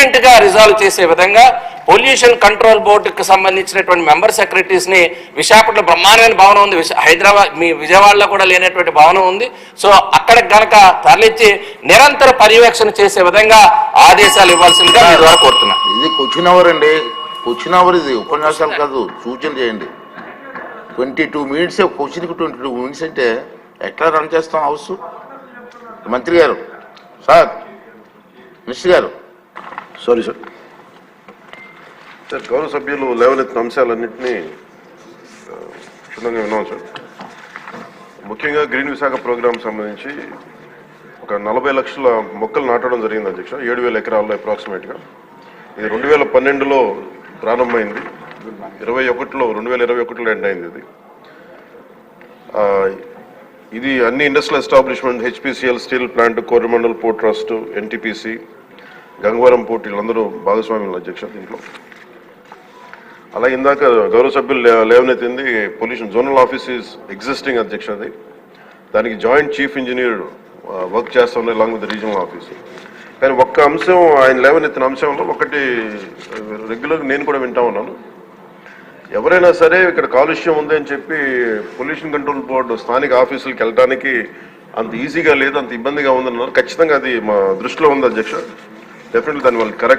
ఇమ్మీడియట్గా రిజాల్వ్ చేసే విధంగా పొల్యూషన్ కంట్రోల్ బోర్డుకి సంబంధించినటువంటి మెంబర్ సెక్రటరీస్ని విశాఖపట్నం బ్రహ్మాండమైన భవనం ఉంది, హైదరాబాద్ మీ విజయవాడలో కూడా లేనటువంటి భవనం ఉంది. సో అక్కడికి గనక తరలించి నిరంతర పర్యవేక్షణ చేసే విధంగా ఆదేశాలు ఇవ్వాల్సిందిగా మీ ద్వారా కోరుతున్నా. ఇది క్వశ్చన్ అవర్ అండి, క్వశ్చన్ అవర్, ఇది ఉపన్యాసాలు కాదు, సూచన చేయండి. 22 minutes క్వశ్చన్కి 22 minutes అంటే ఎట్లా రన్ చేస్తాం హౌస్? మంత్రి గారు, సార్, మినిస్టర్ గారు. Sorry sir. సార్, గౌరవ సభ్యులు లేవనెత్తిన అంశాలన్నింటినీ క్షుణ్ణంగా విన్నాం సార్. ముఖ్యంగా గ్రీన్ విశాఖ ప్రోగ్రామ్ సంబంధించి ఒక 40 లక్షల మొక్కలు నాటడం జరిగింది అధ్యక్ష, 7,000 ఎకరాల్లో అప్రాక్సిమేట్గా. ఇది 2012లో ప్రారంభమైంది, 2021లో ఎండ్ అయింది. ఇది అన్ని industrial establishment, HPCL steel plant, Coromandel port trust, NTPC, Gangavaram port, వీళ్ళందరూ భాగస్వామ్యులు అధ్యక్ష దీంట్లో. అలాగే ఇందాక గౌరవ సభ్యులు లేవనెత్తింది pollution zonal office is existing అధ్యక్ష. అది దానికి జాయింట్ చీఫ్ ఇంజనీర్ వర్క్ చేస్తా ఉన్నాయి అలాంగ్ విత్ రీజనల్ ఆఫీస్. కానీ ఒక్క అంశం ఆయన లేవనెత్తిన అంశంలో ఒకటి రెగ్యులర్గా నేను కూడా వింటా ఉన్నాను. ఎవరైనా సరే ఇక్కడ కాలుష్యం ఉంది అని చెప్పి పొల్యూషన్ కంట్రోల్ బోర్డు స్థానిక ఆఫీసులకు వెళ్ళడానికి అంత ఈజీగా లేదు, అంత ఇబ్బందిగా ఉందన్నారు. ఖచ్చితంగా అది మా దృష్టిలో ఉంది అధ్యక్ష. డెఫినెట్లీ దాన్ని వాళ్ళు కరెక్ట్